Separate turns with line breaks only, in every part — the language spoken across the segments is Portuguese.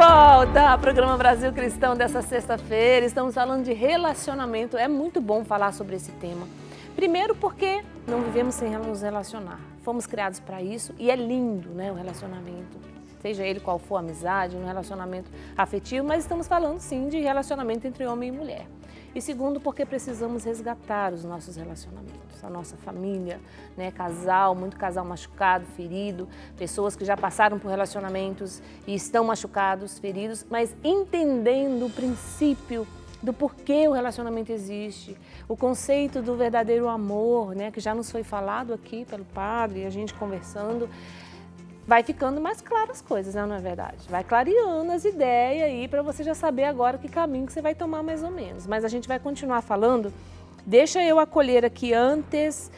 volta ao programa Brasil Cristão dessa sexta-feira. Estamos falando de relacionamento. É muito bom falar sobre esse tema. Primeiro porque não vivemos sem nos relacionar. Fomos criados para isso e é lindo, né, o relacionamento. Seja ele qual for a amizade, um relacionamento afetivo, mas estamos falando sim de relacionamento entre homem e mulher. E segundo, porque precisamos resgatar os nossos relacionamentos, a nossa família, né? Muito casal machucado, ferido, pessoas que já passaram por relacionamentos e estão machucados, feridos, mas entendendo o princípio do porquê o relacionamento existe, o conceito do verdadeiro amor, né? Que já nos foi falado aqui pelo padre, a gente conversando. Vai ficando mais claras as coisas, né? Não é verdade? Vai clareando as ideias aí para você já saber agora que caminho que você vai tomar mais ou menos. Mas a gente vai continuar falando. Deixa eu acolher aqui antes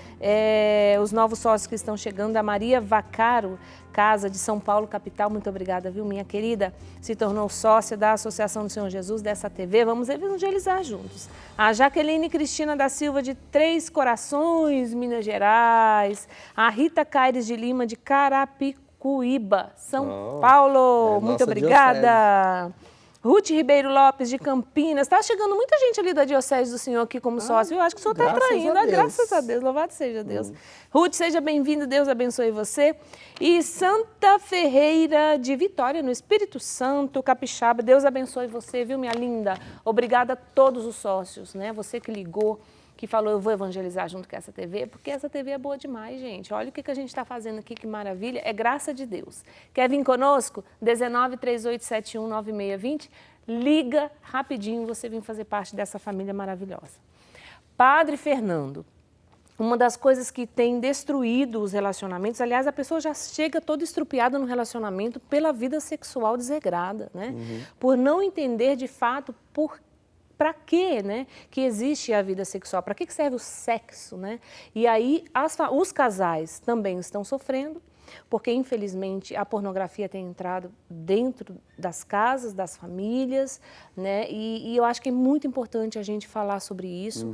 os novos sócios que estão chegando. A Maria Vacaro, Casa de São Paulo, capital. Muito obrigada, viu, minha querida? Se tornou sócia da Associação do Senhor Jesus, dessa TV. Vamos evangelizar juntos. A Jaqueline Cristina da Silva, de Três Corações, Minas Gerais. A Rita Caires de Lima, de Carapicuíba, São Paulo. Muito obrigada. Diocese. Ruth Ribeiro Lopes, de Campinas. Está chegando muita gente ali da Diocese do Senhor aqui como sócio. Eu acho que o senhor está atraindo. Graças a Deus. Louvado seja Deus. Ruth, seja bem-vindo. Deus abençoe você. E Santa Ferreira, de Vitória, no Espírito Santo, Capixaba. Deus abençoe você, viu, minha linda? Obrigada a todos os sócios, né? Você que ligou, que falou, eu vou evangelizar junto com essa TV, porque essa TV é boa demais, gente. Olha o que a gente está fazendo aqui, que maravilha. É graça de Deus. Quer vir conosco? 1938719620. Liga rapidinho, você vem fazer parte dessa família maravilhosa. Padre Fernando, uma das coisas que tem destruído os relacionamentos, aliás, a pessoa já chega toda estrupiada no relacionamento pela vida sexual desregrada, né? Por não entender de fato para quê, né, que existe a vida sexual, para que serve o sexo, né? E aí os casais também estão sofrendo, porque infelizmente a pornografia tem entrado dentro das casas, das famílias, né? E eu acho que é muito importante a gente falar sobre isso,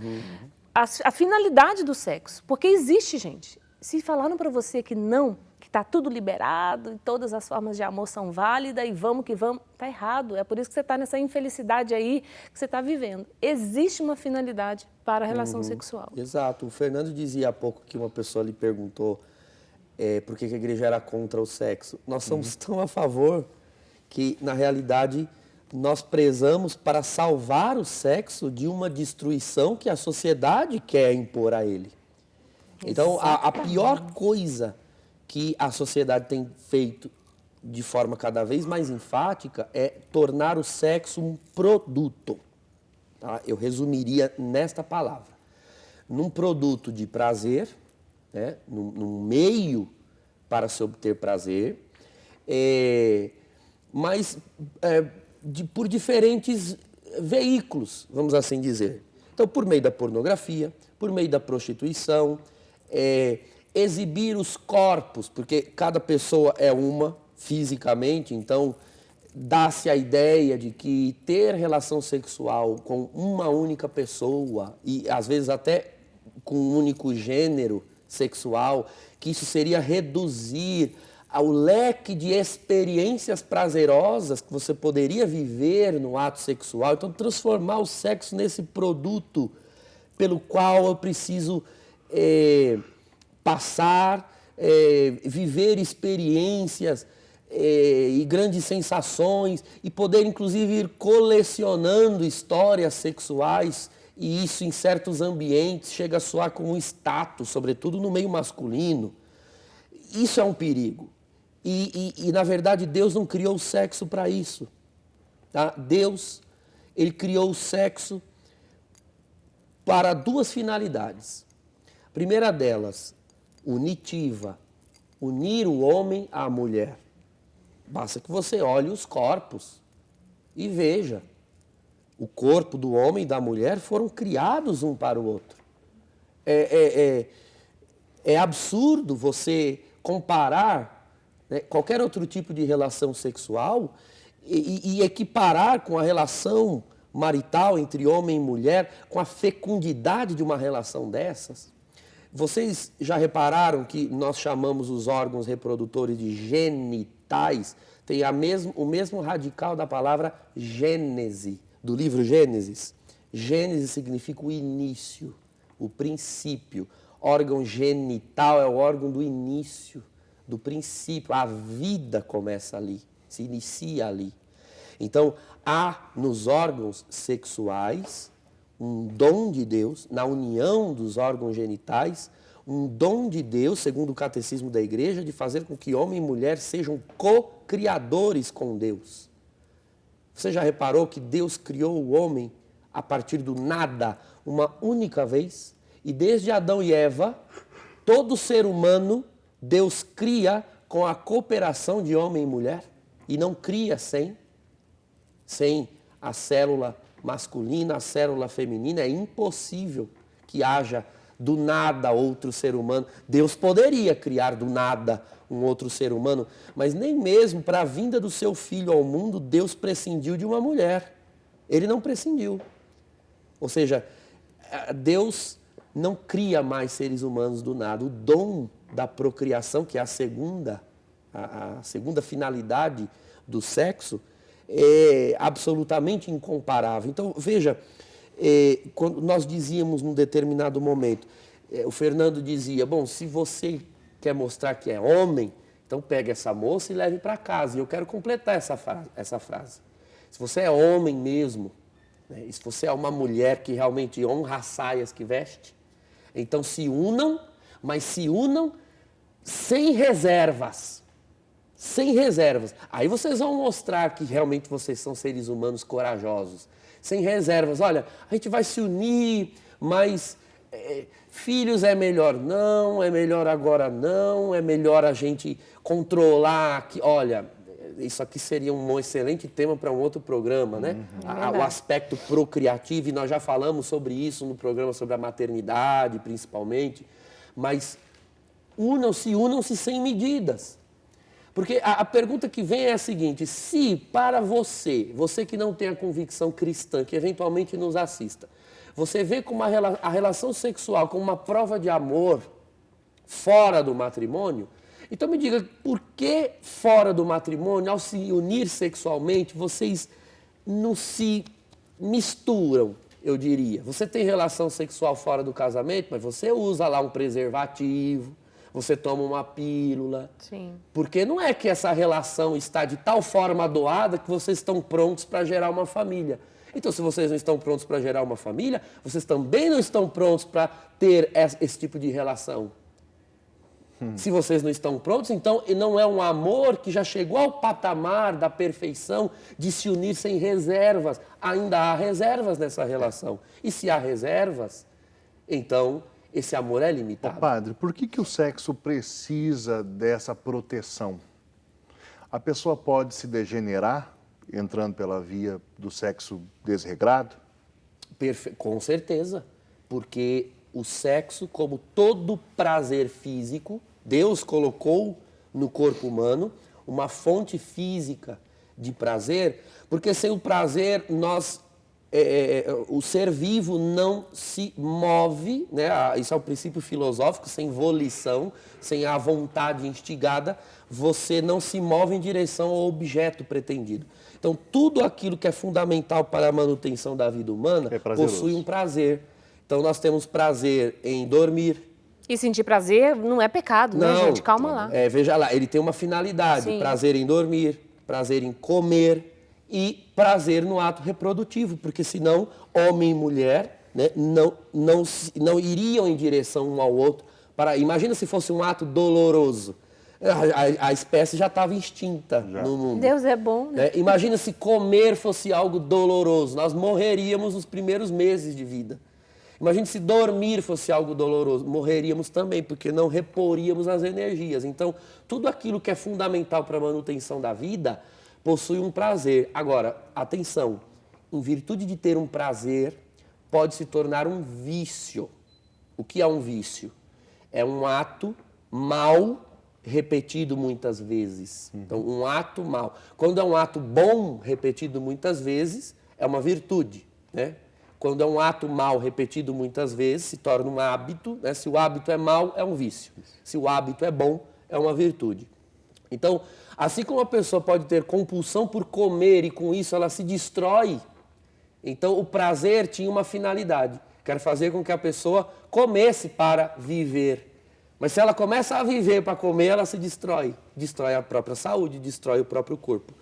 a finalidade do sexo, porque existe, gente. Se falaram para você que não, que está tudo liberado, e todas as formas de amor são válidas e vamos que vamos, está errado. É por isso que você está nessa infelicidade aí que você está vivendo. Existe uma finalidade para a relação sexual.
Exato. O Fernando dizia há pouco que uma pessoa lhe perguntou por que a igreja era contra o sexo. Nós somos tão a favor que, na realidade, nós prezamos para salvar o sexo de uma destruição que a sociedade quer impor a ele. Então, a pior coisa que a sociedade tem feito de forma cada vez mais enfática é tornar o sexo um produto. Tá? Eu resumiria nesta palavra. Num produto de prazer, né? num meio para se obter prazer, mas por diferentes veículos, vamos assim dizer. Então, por meio da pornografia, por meio da prostituição, exibir os corpos, porque cada pessoa é uma fisicamente, então dá-se a ideia de que ter relação sexual com uma única pessoa, e às vezes até com um único gênero sexual, que isso seria reduzir ao leque de experiências prazerosas que você poderia viver no ato sexual. Então, transformar o sexo nesse produto pelo qual eu preciso passar, viver experiências e grandes sensações e poder, inclusive, ir colecionando histórias sexuais, e isso em certos ambientes chega a soar como um status, sobretudo no meio masculino. Isso é um perigo. E na verdade, Deus não criou o sexo para isso. Tá? Deus, Ele criou o sexo para duas finalidades. A primeira delas, unitiva, unir o homem à mulher. Basta que você olhe os corpos e veja. O corpo do homem e da mulher foram criados um para o outro. É absurdo você comparar, né, qualquer outro tipo de relação sexual e equiparar com a relação marital entre homem e mulher, com a fecundidade de uma relação dessas. Vocês já repararam que nós chamamos os órgãos reprodutores de genitais? tem o mesmo radical da palavra Gênese, do livro Gênesis. Gênese significa o início, o princípio. Órgão genital é o órgão do início, do princípio. A vida começa ali, se inicia ali. Então, há nos órgãos sexuais um dom de Deus, na união dos órgãos genitais, um dom de Deus, segundo o catecismo da igreja, de fazer com que homem e mulher sejam co-criadores com Deus. Você já reparou que Deus criou o homem a partir do nada, uma única vez? E desde Adão e Eva, todo ser humano, Deus cria com a cooperação de homem e mulher, e não cria sem a célula masculina, a célula feminina. É impossível que haja do nada outro ser humano. Deus poderia criar do nada um outro ser humano, mas nem mesmo para a vinda do seu filho ao mundo, Deus prescindiu de uma mulher. Ele não prescindiu. Ou seja, Deus não cria mais seres humanos do nada. O dom da procriação, que é a segunda finalidade do sexo, é absolutamente incomparável. Então, veja, quando nós dizíamos num determinado momento, o Fernando dizia, bom, se você quer mostrar que é homem, então pegue essa moça e leve para casa. E eu quero completar essa frase. Se você é homem mesmo, né, e se você é uma mulher que realmente honra as saias que veste, então se unam, mas se unam sem reservas. Sem reservas. Aí vocês vão mostrar que realmente vocês são seres humanos corajosos. Sem reservas. Olha, a gente vai se unir, mas filhos é melhor não, é melhor agora não, é melhor a gente controlar. Olha, isso aqui seria um excelente tema para um outro programa, né? O aspecto procriativo, e nós já falamos sobre isso no programa sobre a maternidade, principalmente. Mas unam-se sem medidas. Porque a pergunta que vem é a seguinte: se para você que não tem a convicção cristã, que eventualmente nos assista, você vê como a relação sexual como uma prova de amor fora do matrimônio, então me diga, por que fora do matrimônio, ao se unir sexualmente, vocês não se misturam, eu diria? Você tem relação sexual fora do casamento, mas você usa lá um preservativo, você toma uma pílula.
Sim.
Porque não é que essa relação está de tal forma doada que vocês estão prontos para gerar uma família. Então, se vocês não estão prontos para gerar uma família, vocês também não estão prontos para ter esse tipo de relação. Se vocês não estão prontos, então não é um amor que já chegou ao patamar da perfeição de se unir sem reservas. Ainda há reservas nessa relação. E se há reservas, então esse amor é limitado.
Ô, padre, por que o sexo precisa dessa proteção? A pessoa pode se degenerar entrando pela via do sexo desregrado?
Com certeza, porque o sexo, como todo prazer físico, Deus colocou no corpo humano uma fonte física de prazer, porque sem o prazer o ser vivo não se move, né? Isso é um princípio filosófico, sem volição, sem a vontade instigada, você não se move em direção ao objeto pretendido. Então, tudo aquilo que é fundamental para a manutenção da vida humana possui um prazer. Então, nós temos prazer em dormir.
E sentir prazer não é pecado, né, gente? Calma lá.
Veja lá, ele tem uma finalidade,
Sim.
Prazer em dormir, prazer em comer e prazer no ato reprodutivo, porque senão homem e mulher, né, não iriam em direção um ao outro. Imagina se fosse um ato doloroso. A espécie já estava extinta no mundo.
Deus é bom, né?
Imagina se comer fosse algo doloroso. Nós morreríamos nos primeiros meses de vida. Imagine se dormir fosse algo doloroso. Morreríamos também, porque não reporíamos as energias. Então, tudo aquilo que é fundamental para a manutenção da vida possui um prazer. Agora, atenção, em virtude de ter um prazer, pode se tornar um vício. O que é um vício? É um ato mau repetido muitas vezes. Então, um ato mau. Quando é um ato bom repetido muitas vezes, é uma virtude, né? Quando é um ato mau repetido muitas vezes, se torna um hábito, né? Se o hábito é mau, é um vício. Se o hábito é bom, é uma virtude. Então, assim como a pessoa pode ter compulsão por comer e com isso ela se destrói, então o prazer tinha uma finalidade, que era fazer com que a pessoa comesse para viver. Mas se ela começa a viver para comer, ela se destrói. Destrói a própria saúde, destrói o próprio corpo.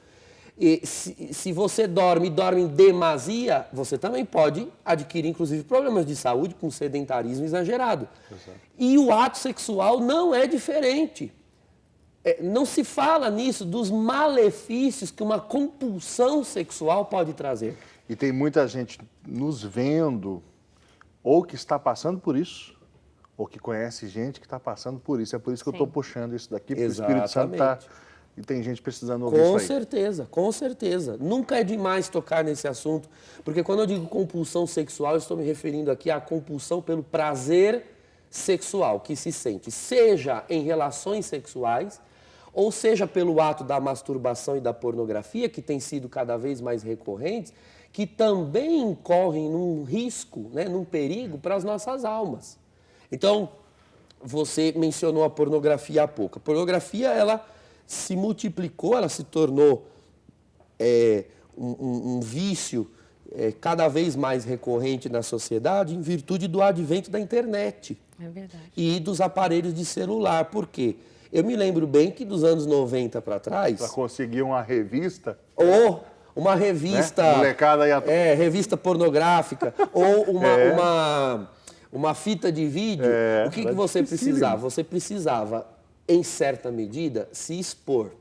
E se você dorme em demasia, você também pode adquirir, inclusive, problemas de saúde com sedentarismo exagerado. Exato. E o ato sexual não é diferente. Não se fala nisso, dos malefícios que uma compulsão sexual pode trazer.
E tem muita gente nos vendo, ou que está passando por isso, ou que conhece gente que está passando por isso. É por isso que eu estou puxando isso daqui, porque
Exatamente.
o Espírito Santo está... E tem gente precisando ouvir isso aí.
Com certeza, com certeza. Nunca é demais tocar nesse assunto, porque quando eu digo compulsão sexual, eu estou me referindo aqui à compulsão pelo prazer sexual que se sente, seja em relações sexuais, ou seja pelo ato da masturbação e da pornografia, que tem sido cada vez mais recorrentes, que também incorrem num risco, né, num perigo para as nossas almas. Então, você mencionou a pornografia há pouco. A pornografia, ela se multiplicou, ela se tornou um vício cada vez mais recorrente na sociedade em virtude do advento da internet.
É verdade.
E dos aparelhos de celular. Por quê? Eu me lembro bem que dos anos 90 para trás...
Para conseguir uma revista...
Ou uma revista...
Né? Molecada ia...
revista pornográfica. Ou uma fita de vídeo. O que você precisava? Você precisava, em certa medida, se expor.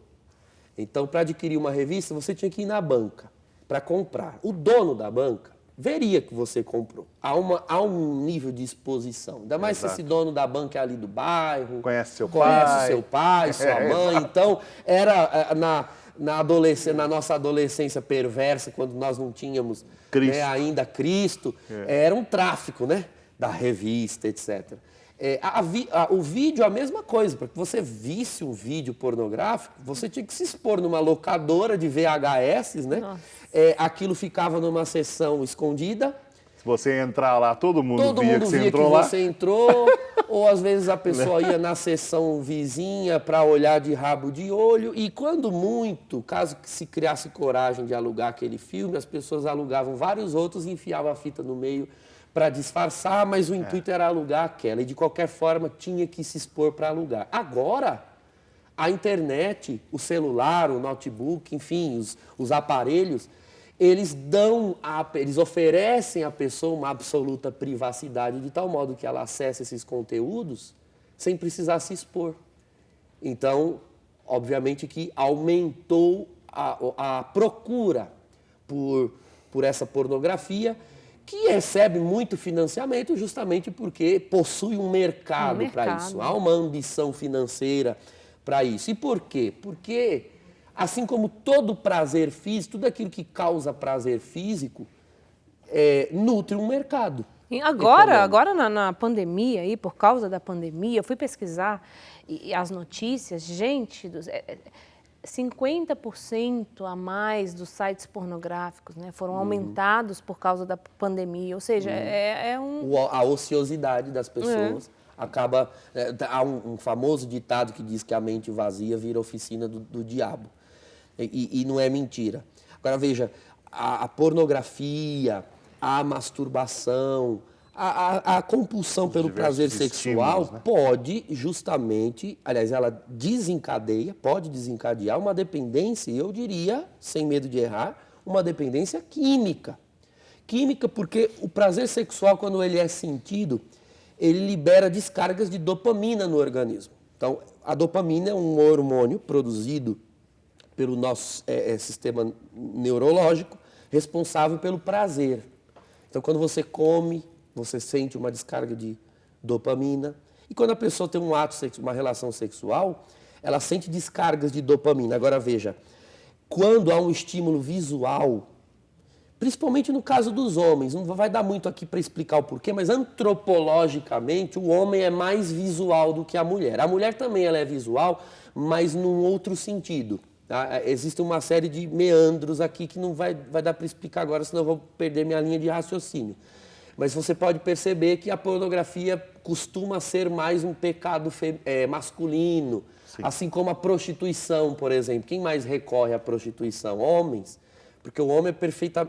Então, para adquirir uma revista, você tinha que ir na banca para comprar. O dono da banca veria que você comprou. Há um nível de exposição. Ainda mais se esse dono da banca é ali do bairro.
Conhece seu
pai, sua mãe. Então, era na nossa adolescência perversa, quando nós não tínhamos ainda Cristo, era um tráfico, né, da revista, etc. O vídeo é a mesma coisa. Para que você visse um vídeo pornográfico, você tinha que se expor numa locadora de VHS, né? Aquilo ficava numa sessão escondida.
Se você entrar lá, todo mundo via que
você entrou. Ou às vezes a pessoa ia na sessão vizinha para olhar de rabo de olho. E quando muito, caso que se criasse coragem de alugar aquele filme, as pessoas alugavam vários outros e enfiavam a fita no meio para disfarçar, mas o intuito era alugar aquela. E de qualquer forma tinha que se expor para alugar. Agora, a internet, o celular, o notebook, enfim, os aparelhos, eles oferecem à pessoa uma absoluta privacidade, de tal modo que ela acessa esses conteúdos sem precisar se expor. Então, obviamente que aumentou a procura por essa pornografia, que recebe muito financiamento justamente porque possui um mercado para isso. Há uma ambição financeira para isso. E por quê? Porque, assim como todo prazer físico, tudo aquilo que causa prazer físico, nutre um mercado.
E agora na pandemia, aí, por causa da pandemia, eu fui pesquisar e as notícias, gente, 50% a mais dos sites pornográficos, né, foram aumentados por causa da pandemia. Ou seja,
a ociosidade das pessoas acaba... há um famoso ditado que diz que a mente vazia vira oficina do diabo. E não é mentira. Agora, veja, a pornografia, a masturbação, a compulsão pelo prazer sexual, né, pode justamente, aliás, ela pode desencadear uma dependência, eu diria, sem medo de errar, uma dependência química. Química porque o prazer sexual, quando ele é sentido, ele libera descargas de dopamina no organismo. Então, a dopamina é um hormônio produzido pelo nosso sistema neurológico, responsável pelo prazer. Então, quando você come, você sente uma descarga de dopamina. E quando a pessoa tem um ato sexual, uma relação sexual, ela sente descargas de dopamina. Agora, veja, quando há um estímulo visual, principalmente no caso dos homens, não vai dar muito aqui para explicar o porquê, mas antropologicamente o homem é mais visual do que a mulher. A mulher também ela é visual, mas num outro sentido. Tá? Existe uma série de meandros aqui que não vai dar para explicar agora, senão eu vou perder minha linha de raciocínio. Mas você pode perceber que a pornografia costuma ser mais um pecado masculino, sim, assim como a prostituição, por exemplo. Quem mais recorre à prostituição? Homens, porque o homem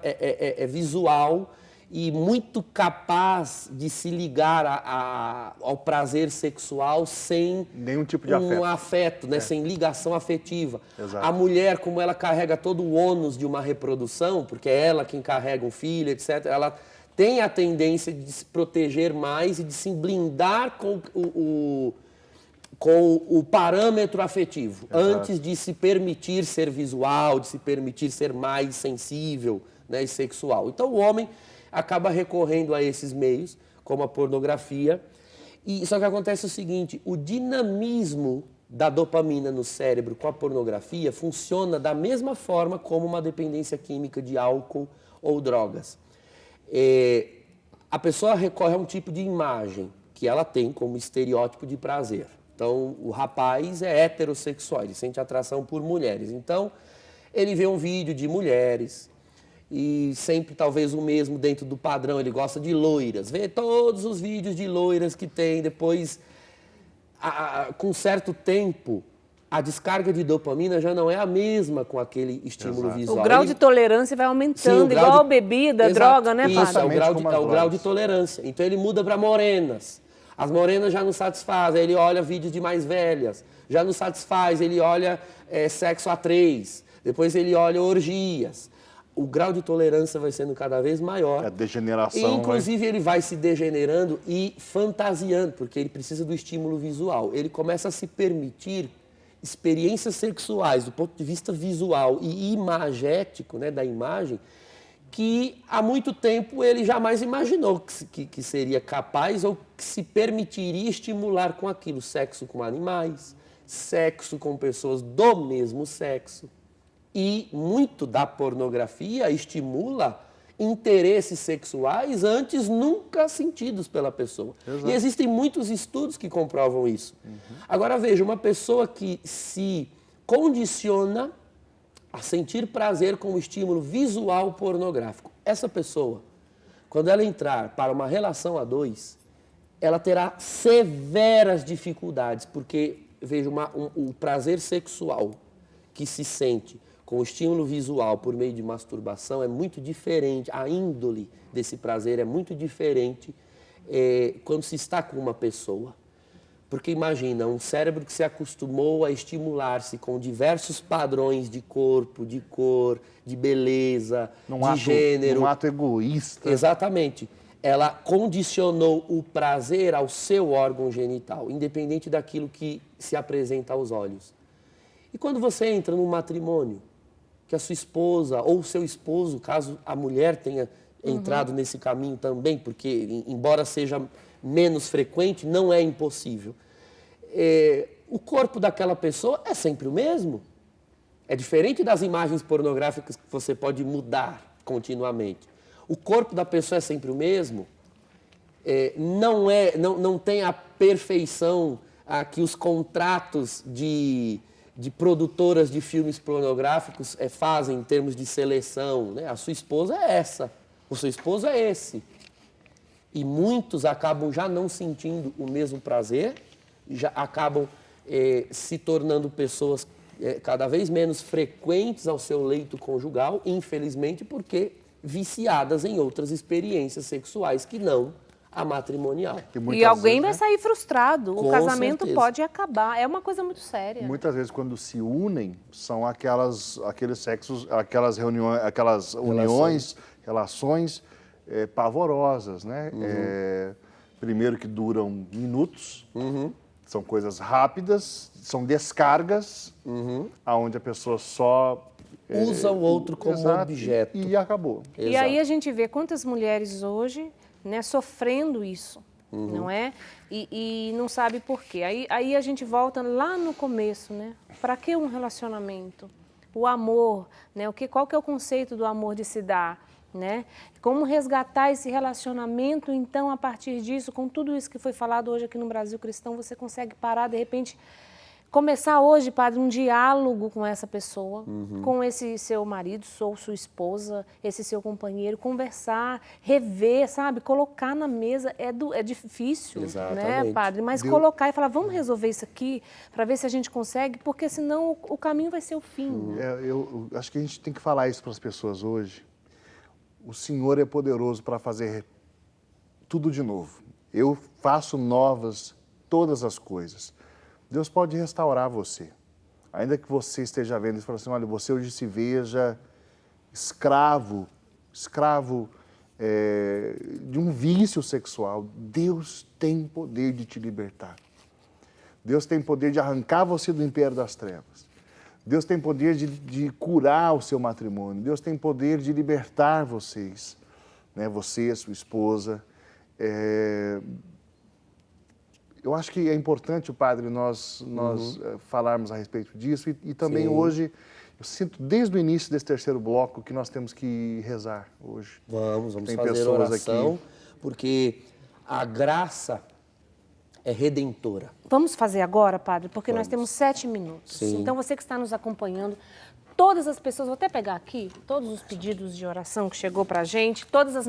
é visual e muito capaz de se ligar ao prazer sexual sem
nenhum tipo de
afeto, né? Sem ligação afetiva.
Exato.
A mulher, como ela carrega todo o ônus de uma reprodução, porque é ela quem carrega um filho, etc., ela tem a tendência de se proteger mais e de se blindar com o parâmetro afetivo, exato, antes de se permitir ser visual, de se permitir ser mais sensível, né, e sexual. Então o homem acaba recorrendo a esses meios, como a pornografia, e só que acontece o seguinte, o dinamismo da dopamina no cérebro com a pornografia funciona da mesma forma como uma dependência química de álcool ou drogas. A pessoa recorre a um tipo de imagem que ela tem como estereótipo de prazer. Então, o rapaz é heterossexual, ele sente atração por mulheres. Então, ele vê um vídeo de mulheres e sempre talvez o mesmo dentro do padrão, ele gosta de loiras. Vê todos os vídeos de loiras que tem, depois, com certo tempo, a descarga de dopamina já não é a mesma com aquele estímulo, exato, visual.
O grau de tolerância vai aumentando, sim, igual bebida, exato, droga, né,
padre? Isso, é o grau de tolerância. Então ele muda para morenas. As morenas já não satisfazem, ele olha vídeos de mais velhas. Já não satisfaz, ele olha sexo a 3. Depois ele olha orgias. O grau de tolerância vai sendo cada vez maior.
A degeneração.
E, inclusive, ele vai se degenerando e fantasiando, porque ele precisa do estímulo visual. Ele começa a se permitir experiências sexuais do ponto de vista visual e imagético, né, da imagem, que há muito tempo ele jamais imaginou que seria capaz ou que se permitiria estimular com aquilo. Sexo com animais, sexo com pessoas do mesmo sexo. E muito da pornografia estimula interesses sexuais antes nunca sentidos pela pessoa. Exato. E existem muitos estudos que comprovam isso. Agora veja, uma pessoa que se condiciona a sentir prazer com o estímulo visual pornográfico. Essa pessoa, quando ela entrar para uma relação a dois, ela terá severas dificuldades, porque, veja, o prazer sexual que se sente com o estímulo visual por meio de masturbação é muito diferente, a índole desse prazer é muito diferente quando se está com uma pessoa. Porque imagina, um cérebro que se acostumou a estimular-se com diversos padrões de corpo, de cor, de beleza, gênero.
Num ato egoísta.
Exatamente. Ela condicionou o prazer ao seu órgão genital, independente daquilo que se apresenta aos olhos. E quando você entra num matrimônio, que a sua esposa ou o seu esposo, caso a mulher tenha entrado nesse caminho também, porque embora seja menos frequente, não é impossível. O corpo daquela pessoa é sempre o mesmo. É diferente das imagens pornográficas que você pode mudar continuamente. O corpo da pessoa é sempre o mesmo. Não tem a perfeição que os contratos de produtoras de filmes pornográficos fazem em termos de seleção, né? A sua esposa é essa, o seu esposo é esse. E muitos acabam já não sentindo o mesmo prazer, já acabam se tornando pessoas cada vez menos frequentes ao seu leito conjugal, infelizmente, porque viciadas em outras experiências sexuais que não a matrimonial.
E alguém vai sair frustrado, o casamento
certeza.
Pode acabar, é uma coisa muito séria.
Muitas vezes quando se unem, são aqueles sexos, aquelas reuniões, aquelas uniões, relações pavorosas, né? Primeiro que duram minutos, são coisas rápidas, são descargas, onde a pessoa só
usa o outro como objeto.
E acabou.
E aí a gente vê quantas mulheres hoje, né, sofrendo isso, não é? E não sabe por quê. Aí a gente volta lá no começo, né? Para que um relacionamento? O amor, né? Qual que é o conceito do amor de se dar? Né? Como resgatar esse relacionamento, então, a partir disso, com tudo isso que foi falado hoje aqui no Brasil Cristão, você consegue parar, de repente, começar hoje, padre, um diálogo com essa pessoa, com esse seu marido, ou sua esposa, esse seu companheiro, conversar, rever, sabe? Colocar na mesa é difícil, né, padre? Mas colocar e falar, vamos resolver isso aqui para ver se a gente consegue, porque senão o caminho vai ser o fim.
Eu acho que a gente tem que falar isso para as pessoas hoje. O Senhor é poderoso para fazer tudo de novo. Eu faço novas todas as coisas. Deus pode restaurar você. Ainda que você esteja vendo e fale assim, olha, você hoje se veja escravo de um vício sexual. Deus tem poder de te libertar. Deus tem poder de arrancar você do império das trevas. Deus tem poder de curar o seu matrimônio. Deus tem poder de libertar vocês, né? Você, sua esposa. Eu acho que é importante, padre, nós falarmos a respeito disso e também hoje, eu sinto desde o início desse terceiro bloco que nós temos que rezar hoje.
Vamos
Tem
fazer
pessoas
oração,
aqui.
porque a graça é redentora.
Vamos fazer agora, padre, porque nós temos 7 minutos.
Sim.
Então, você que está nos acompanhando, todas as pessoas, vou até pegar aqui, todos os pedidos de oração que chegou para a gente, todas as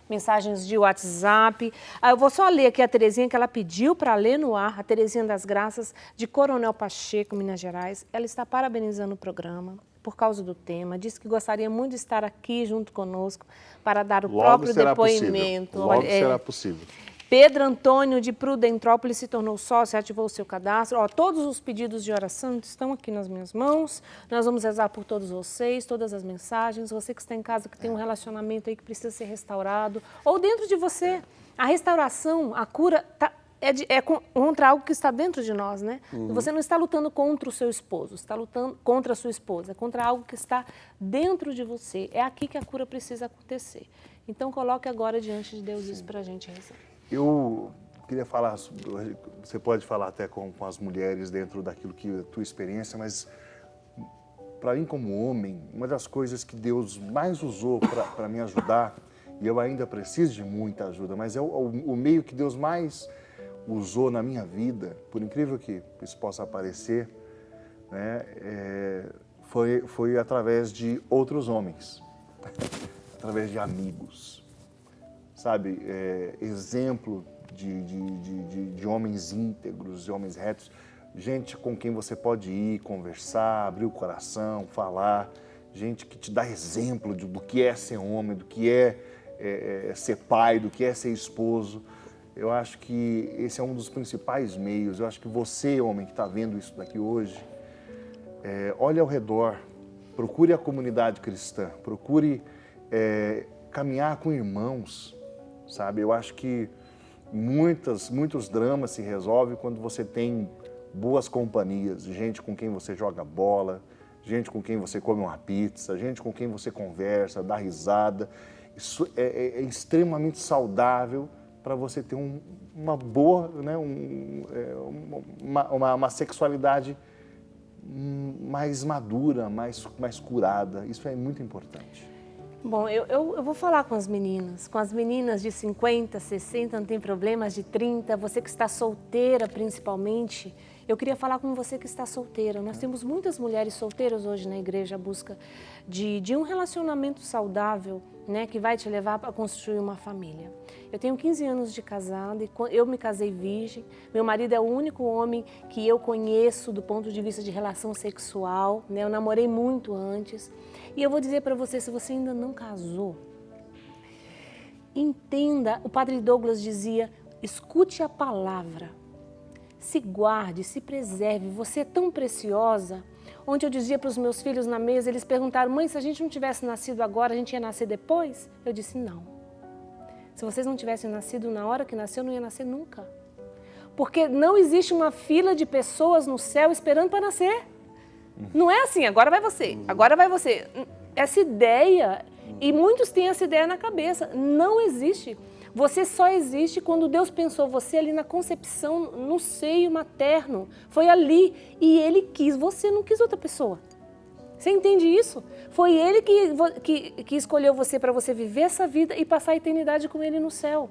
mensagens de WhatsApp. Eu vou só ler aqui a Terezinha, que ela pediu para ler no ar, a Terezinha das Graças, de Coronel Pacheco, Minas Gerais. Ela está parabenizando o programa por causa do tema, disse que gostaria muito de estar aqui junto conosco para dar o próprio depoimento.
Logo será possível.
Pedro Antônio de Prudentrópolis se tornou sócio, ativou o seu cadastro. Todos os pedidos de oração estão aqui nas minhas mãos. Nós vamos rezar por todos vocês, todas as mensagens. Você que está em casa, que tem um relacionamento aí que precisa ser restaurado. Ou dentro de você. A restauração, a cura é contra algo que está dentro de nós, né? Você não está lutando contra o seu esposo, está lutando contra a sua esposa, contra algo que está dentro de você. É aqui que a cura precisa acontecer. Então, coloque agora diante de Deus isso para a gente rezar.
Eu queria falar, você pode falar até com as mulheres dentro daquilo que é a tua experiência, mas para mim como homem, uma das coisas que Deus mais usou para me ajudar, e eu ainda preciso de muita ajuda, mas é o meio que Deus mais usou na minha vida, por incrível que isso possa parecer, né, foi através de outros homens, através de amigos. Sabe, exemplo de homens íntegros, de homens retos, gente com quem você pode ir, conversar, abrir o coração, falar, gente que te dá exemplo do que é ser homem, do que é ser pai, do que é ser esposo. Eu acho que esse é um dos principais meios. Eu acho que você, homem, que está vendo isso daqui hoje, olhe ao redor, procure a comunidade cristã, procure caminhar com irmãos. Sabe, eu acho que muitos dramas se resolvem quando você tem boas companhias, gente com quem você joga bola, gente com quem você come uma pizza, gente com quem você conversa, dá risada. Isso é extremamente saudável para você ter uma boa, né, uma sexualidade mais madura, mais curada. Isso é muito importante.
Bom, eu vou falar com as meninas de 50, 60, não tem problemas, de 30, você que está solteira principalmente, eu queria falar com você que está solteira. Nós temos muitas mulheres solteiras hoje na igreja à busca de um relacionamento saudável, né, que vai te levar a construir uma família. Eu tenho 15 anos de casada e eu me casei virgem. Meu marido é o único homem que eu conheço do ponto de vista de relação sexual, né? Eu namorei muito antes. E eu vou dizer para você, se você ainda não casou, entenda, o padre Douglas dizia, escute a palavra, se guarde, se preserve, você é tão preciosa. Ontem eu dizia para os meus filhos na mesa, eles perguntaram, mãe, se a gente não tivesse nascido agora, a gente ia nascer depois? Eu disse, não. Se vocês não tivessem nascido na hora que nasceu, não ia nascer nunca. Porque não existe uma fila de pessoas no céu esperando para nascer. Não é assim, agora vai você, agora vai você. Essa ideia, e muitos têm essa ideia na cabeça, não existe. Você só existe quando Deus pensou você ali na concepção, no seio materno. Foi ali e Ele quis, você não quis outra pessoa. Você entende isso? Foi Ele que escolheu você para você viver essa vida e passar a eternidade com Ele no céu.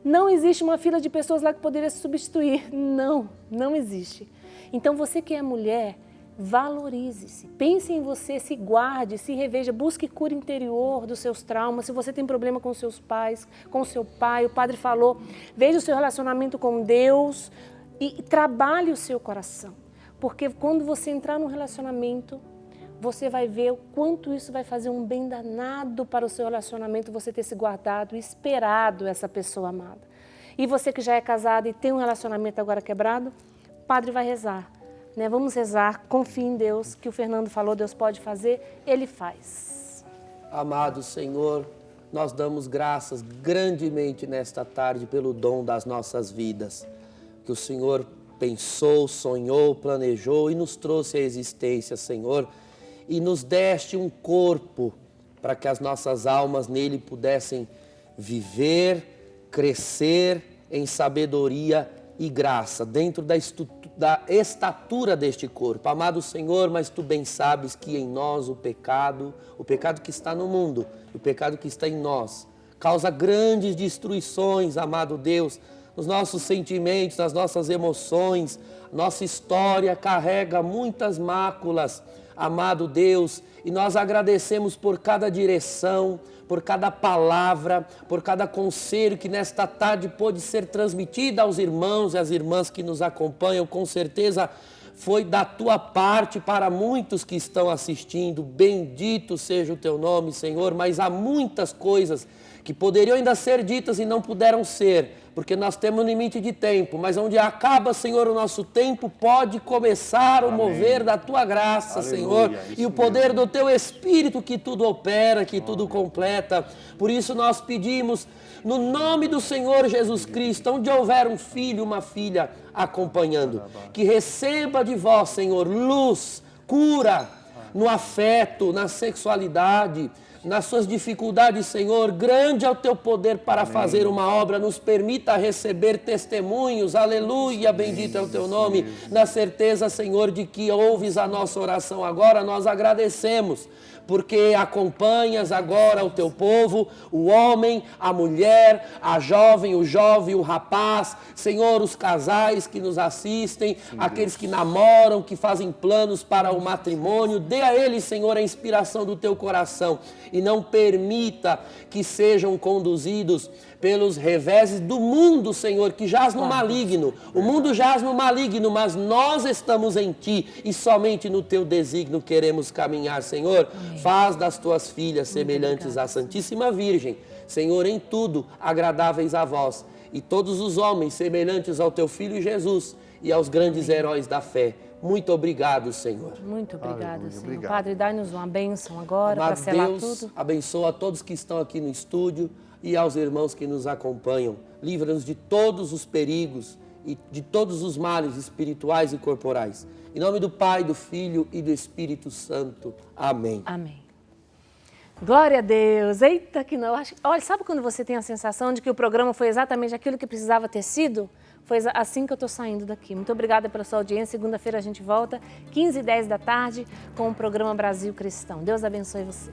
Não existe uma fila de pessoas lá que poderia se substituir. Não, não existe. Então você que é mulher, valorize-se, pense em você, se guarde, se reveja, busque cura interior dos seus traumas. Se você tem problema com seus pais, com seu pai, o padre falou, veja o seu relacionamento com Deus e trabalhe o seu coração. Porque quando você entrar num relacionamento, você vai ver o quanto isso vai fazer um bem danado para o seu relacionamento, você ter se guardado, esperado essa pessoa amada. E você que já é casado e tem um relacionamento agora quebrado, o padre vai rezar. Né? Vamos rezar, confie em Deus, que o Fernando falou, Deus pode fazer, Ele faz.
Amado Senhor, nós damos graças grandemente nesta tarde pelo dom das nossas vidas, que o Senhor pensou, sonhou, planejou e nos trouxe à existência, Senhor, e nos deste um corpo para que as nossas almas nele pudessem viver, crescer em sabedoria e graça, dentro da estatura deste corpo. Amado Senhor, mas Tu bem sabes que em nós o pecado que está no mundo, o pecado que está em nós, causa grandes destruições, amado Deus, nos nossos sentimentos, nas nossas emoções. Nossa história carrega muitas máculas, amado Deus, e nós agradecemos por cada direção, por cada palavra, por cada conselho que nesta tarde pôde ser transmitida aos irmãos e às irmãs que nos acompanham. Com certeza foi da Tua parte para muitos que estão assistindo. Bendito seja o Teu nome, Senhor, mas há muitas coisas que poderiam ainda ser ditas e não puderam ser, porque nós temos um limite de tempo, mas onde acaba, Senhor, o nosso tempo, pode começar o mover da Tua graça, Aleluia, Senhor, e o poder do Teu Espírito que tudo opera, que tudo completa. Por isso nós pedimos, no nome do Senhor Jesus Cristo, onde houver um filho, uma filha acompanhando, que receba de vós, Senhor, luz, cura no afeto, na sexualidade, nas suas dificuldades, Senhor. Grande é o Teu poder para fazer uma obra. Nos permita receber testemunhos. Aleluia, bendito é o Teu nome. Na certeza, Senhor, de que ouves a nossa oração agora, nós agradecemos, porque acompanhas agora o Teu povo, o homem, a mulher, a jovem, o rapaz, Senhor, os casais que nos assistem, aqueles que namoram, que fazem planos para o matrimônio. Dê a eles, Senhor, a inspiração do Teu coração e não permita que sejam conduzidos pelos reveses do mundo, Senhor, que jaz no maligno. O mundo jaz no maligno, mas nós estamos em Ti e somente no Teu desígnio queremos caminhar, Senhor. Amém. Faz das Tuas filhas semelhantes à Santíssima Virgem, Senhor, em tudo agradáveis a vós, e todos os homens semelhantes ao Teu Filho Jesus e aos grandes heróis da fé. Muito obrigado, Senhor.
Muito obrigada, Senhor.
Obrigado.
Padre, dá-nos uma bênção agora para selar
Deus,
tudo.
Abençoa a todos que estão aqui no estúdio e aos irmãos que nos acompanham. Livra-nos de todos os perigos e de todos os males espirituais e corporais. Em nome do Pai, do Filho e do Espírito Santo. Amém.
Amém. Glória a Deus. Eita que não. Olha, sabe quando você tem a sensação de que o programa foi exatamente aquilo que precisava ter sido? Foi assim que eu estou saindo daqui. Muito obrigada pela sua audiência. Segunda-feira a gente volta, 15h10 da tarde, com o programa Brasil Cristão. Deus abençoe você.